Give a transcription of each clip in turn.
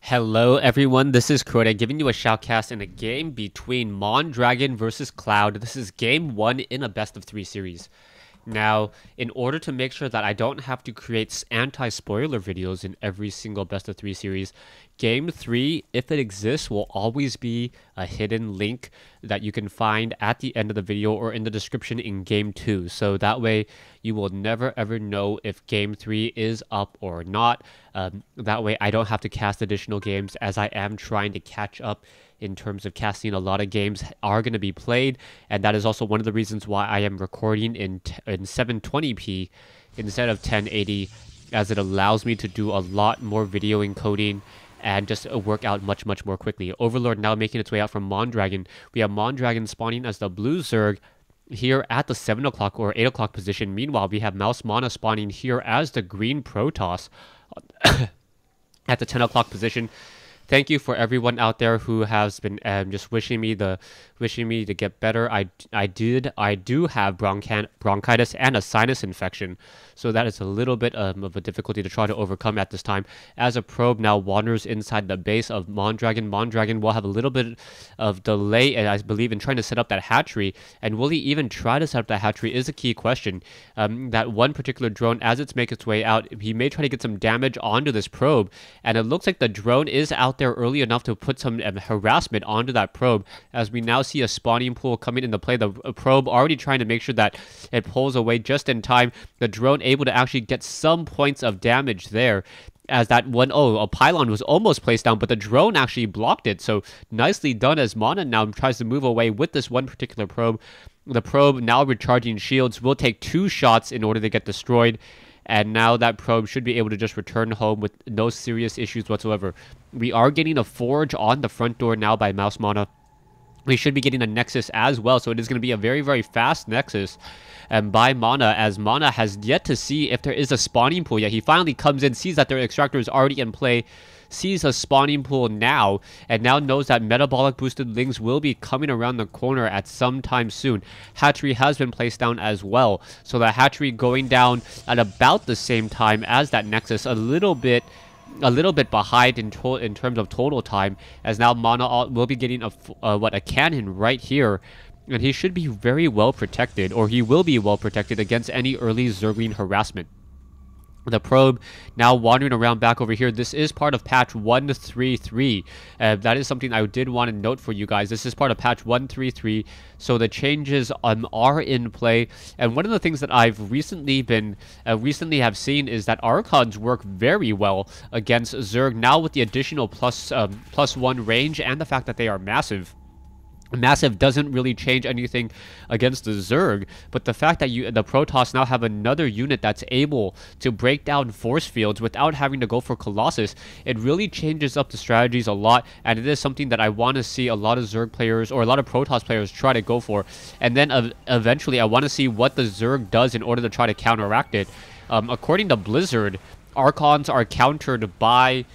Hello everyone, this is Crota giving you a shoutcast in a game between MonDragon versus Cloud. This is game 1 in a best of 3 series. Now, in order to make sure that I don't have to create anti-spoiler videos in every single best of 3 series, game 3, if it exists, will always be a hidden link that you can find at the end of the video or in the description in game 2. So that way you will never ever know if game 3 is up or not. That way I don't have to cast additional games, as I am trying to catch up in terms of casting. A lot of games are going to be played, and that is also one of the reasons why I am recording in 720p instead of 1080, as it allows me to do a lot more video encoding and just work out much more quickly. Overlord now making its way out from MonDragon. We have MonDragon spawning as the blue Zerg here at the 7 o'clock or 8 o'clock position. Meanwhile, we have Mouse Mana spawning here as the green Protoss at the 10 o'clock position. Thank you for everyone out there who has been just wishing me to get better. I do have bronchitis and a sinus infection, so that is a little bit of a difficulty to try to overcome at this time. As a probe now wanders inside the base of MonDragon, MonDragon will have a little bit of delay, I believe, in trying to set up that hatchery. And will he even try to set up that hatchery is a key question. That one particular drone, as it's making its way out, he may try to get some damage onto this probe, and it looks like the drone is out there early enough to put some harassment onto that probe, as we now see a spawning pool coming into play. The probe already trying to make sure that it pulls away just in time. The drone able to actually get some points of damage there, as that one, a pylon was almost placed down, but the drone actually blocked it. So nicely done, as Mana now tries to move away with this one particular probe. The probe now recharging shields will take 2 shots in order to get destroyed, and now that probe should be able to just return home with no serious issues whatsoever. We are getting a forge on the front door now by Mouse Mana. We should be getting a Nexus as well, so it is going to be a very fast Nexus by Mana, as Mana has yet to see if there is a spawning pool yet. He finally comes in, sees that their extractor is already in play, sees a spawning pool now, and now knows that metabolic boosted lings will be coming around the corner at some time soon. Hatchery has been placed down as well, so the hatchery going down at about the same time as that Nexus, a little bit behind in terms of total time, as now Mana will be getting a cannon right here, and he should be very well protected, or he will be well protected against any early Zerglings harassment. The probe now wandering around back over here. This is part of patch 133. That is something I did want to note for you guys. This is part of patch 133, so the changes are in play. And one of the things that I've recently have seen is that Archons work very well against Zerg, now with the additional +1 range and the fact that they are massive. Massive doesn't really change anything against the Zerg, but the fact that the Protoss now have another unit that's able to break down force fields without having to go for Colossus, it really changes up the strategies a lot, and it is something that I want to see a lot of Zerg players or a lot of Protoss players try to go for. And then eventually I want to see what the Zerg does in order to try to counteract it. According to Blizzard, Archons are countered by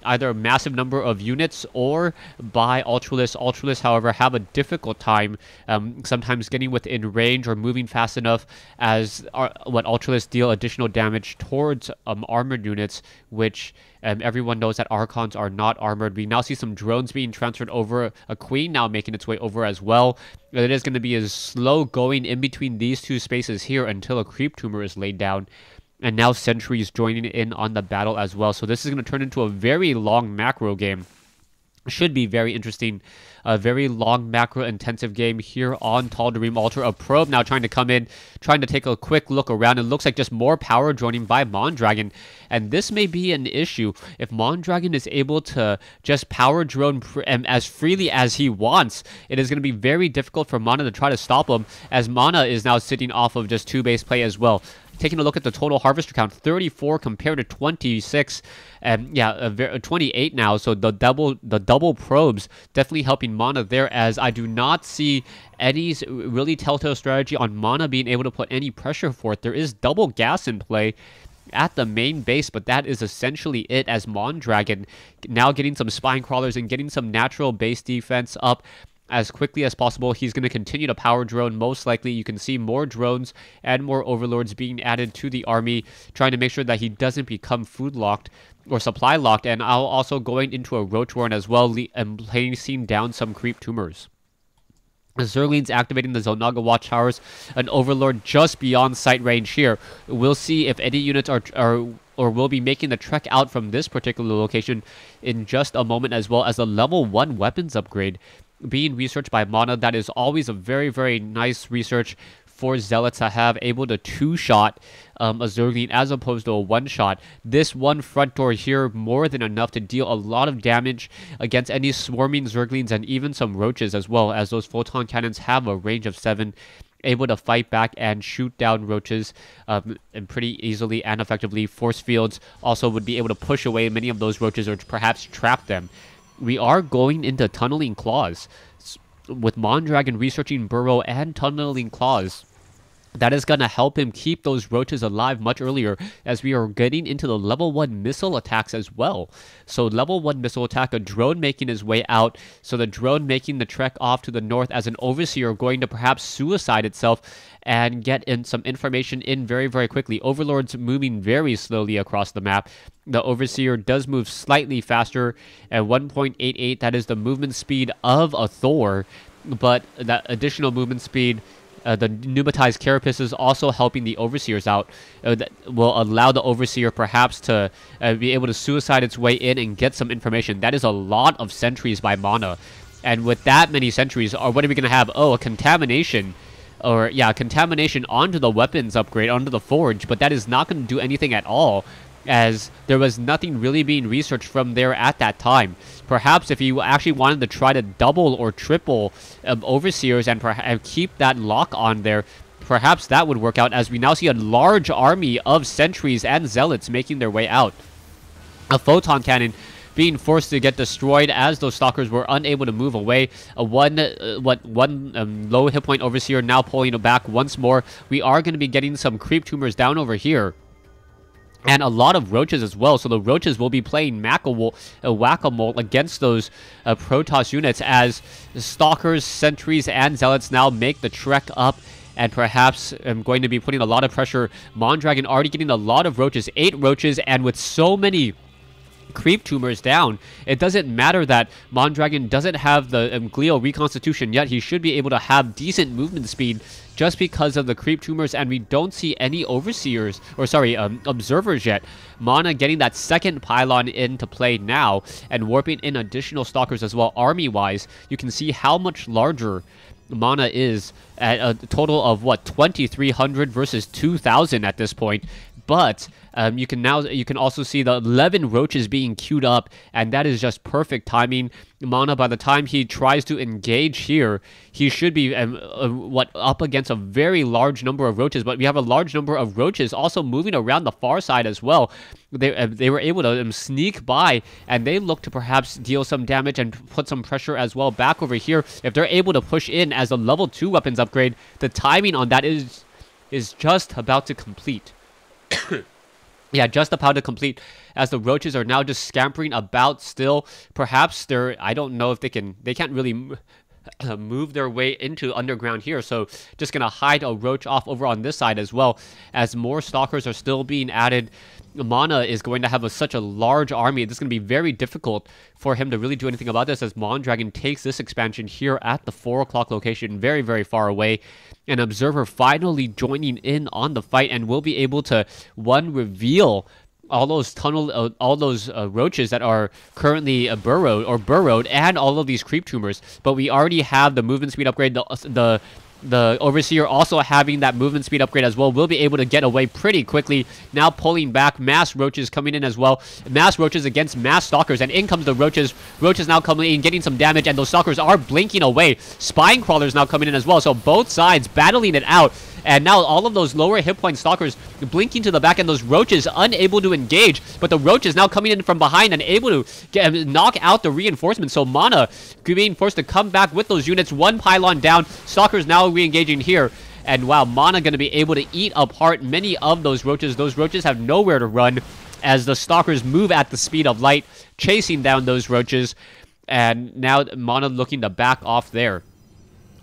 either a massive number of units or by Ultralisk. Ultralisk, however, have a difficult time sometimes getting within range or moving fast enough, as Ultralisk deal additional damage towards armored units, which everyone knows that Archons are not armored. We now see some drones being transferred over, a Queen now making its way over as well. It is going to be as slow going in between these two spaces here until a creep tumor is laid down. And now Sentry is joining in on the battle as well. So this is going to turn into a very long macro game. Should be very interesting. A very long macro intensive game here on Tal'Darim Ultra. A probe now trying to come in, trying to take a quick look around. It looks like just more power joining by MonDragon. And this may be an issue. If MonDragon is able to just power drone as freely as he wants, it is going to be very difficult for Mana to try to stop him, as Mana is now sitting off of just 2 base play as well. Taking a look at the total harvester count, 34 compared to 26, and 28 now. So the double probes definitely helping Mana there, as I do not see any really telltale strategy on Mana being able to put any pressure forth. There is double gas in play at the main base, but that is essentially it, as MonDragon now getting some spine crawlers and getting some natural base defense up. as quickly as possible. He's going to continue to power drone. Most likely, you can see more drones and more overlords being added to the army, trying to make sure that he doesn't become food locked or supply locked. And I'll also going into a roach warren as well, and placing down some creep tumors. Zergling's activating the Zonaga watchtowers, an overlord just beyond sight range here. We'll see if any units are or will be making the trek out from this particular location in just a moment, as well as a level 1 weapons upgrade being researched by Mana. That is always a very, very nice research for Zealots to have, able to 2-shot a Zergling as opposed to a 1-shot. This one front door here, more than enough to deal a lot of damage against any swarming Zerglings and even some roaches, as well as those photon cannons have a range of 7, able to fight back and shoot down roaches and pretty easily and effectively. Force fields also would be able to push away many of those roaches or perhaps trap them. We are going into tunneling claws with MonDragon researching burrow and tunneling claws. That is going to help him keep those roaches alive much earlier, as we are getting into the level 1 missile attacks as well. So level 1 missile attack, a drone making his way out. So the drone making the trek off to the north as an overseer going to perhaps suicide itself and get in some information in very, very quickly. Overlord's moving very slowly across the map. The overseer does move slightly faster at 1.88. That is the movement speed of a Thor, but that additional movement speed, the pneumatized carapace is also helping the overseers out. That will allow the overseer perhaps to be able to suicide its way in and get some information. That is a lot of sentries by Mana. And with that many sentries, what are we going to have? Oh, a contamination. Or, yeah, contamination onto the weapons upgrade, onto the forge. But that is not going to do anything at all, as there was nothing really being researched from there at that time. Perhaps if you actually wanted to try to double or triple overseers and keep that lock on there, perhaps that would work out, as we now see a large army of sentries and zealots making their way out. A photon cannon being forced to get destroyed as those stalkers were unable to move away. One low hit point overseer now pulling it back once more. We are going to be getting some creep tumors down over here, and a lot of roaches as well. So the roaches will be playing whack-a-mole against those Protoss units, as stalkers, sentries, and zealots now make the trek up. And perhaps I'm going to be putting a lot of pressure. MonDragon already getting a lot of roaches, 8 roaches, and with so many creep tumors down, it doesn't matter that MonDragon doesn't have the Glio reconstitution yet. He should be able to have decent movement speed just because of the creep tumors, and we don't see any overseers, or sorry, observers yet. Mana getting that second pylon into play now, and warping in additional stalkers as well. Army-wise, you can see how much larger Mana is at a total of, what, 2,300 versus 2,000 at this point. But you can also see the 11 roaches being queued up, and that is just perfect timing. Mana, by the time he tries to engage here, he should be up against a very large number of roaches. But we have a large number of roaches also moving around the far side as well. They were able to sneak by, and they look to perhaps deal some damage and put some pressure as well back over here. If they're able to push in as a level 2 weapons upgrade, the timing on that is just about to complete. Yeah, just about to complete, as the roaches are now just scampering about still. Perhaps I don't know if they can't really move their way into underground here, so just gonna hide a roach off over on this side as well, as more stalkers are still being added. Mana is going to have such a large army. This is going to be very difficult for him to really do anything about this, as MonDragon takes this expansion here at the 4 o'clock location, very, very far away. An observer finally joining in on the fight, and will be able to, reveal all those roaches that are currently burrowed, and all of these creep tumors. But we already have the movement speed upgrade. The overseer also having that movement speed upgrade as well, will be able to get away pretty quickly. Now pulling back, mass roaches coming in as well. Mass roaches against mass stalkers, and in comes the roaches. Roaches now coming in, getting some damage, and those stalkers are blinking away. Spine crawlers now coming in as well, so both sides battling it out. And now all of those lower hit point stalkers blinking to the back, and those roaches unable to engage. But the roaches now coming in from behind and able to knock out the reinforcements. So Mana being forced to come back with those units. 1 pylon down. Stalkers now re-engaging here. And wow, Mana going to be able to eat apart many of those roaches. Those roaches have nowhere to run, as the stalkers move at the speed of light, chasing down those roaches. And now Mana looking to back off there.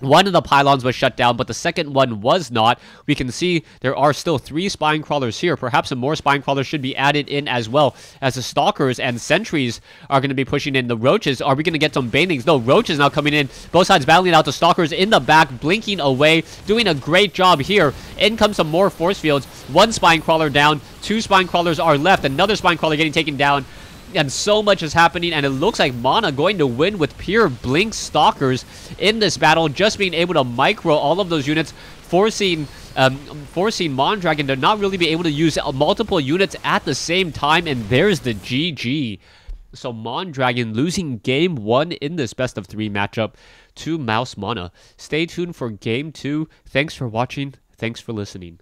One of the pylons was shut down, but the second one was not. We can see there are still 3 spine crawlers here. Perhaps some more spine crawlers should be added in as well, as the stalkers and sentries are going to be pushing in. The roaches, are we going to get some banings? No, roaches now coming in. Both sides battling out the stalkers in the back, blinking away, doing a great job here. In comes some more force fields. 1 spine crawler down, 2 spine crawlers are left. Another spine crawler getting taken down. And so much is happening, and it looks like Mana going to win with pure blink stalkers in this battle, just being able to micro all of those units, forcing MonDragon to not really be able to use multiple units at the same time, and there's the GG. So MonDragon losing game 1 in this best of 3 matchup to Mouse Mana. Stay tuned for game 2. Thanks for watching. Thanks for listening.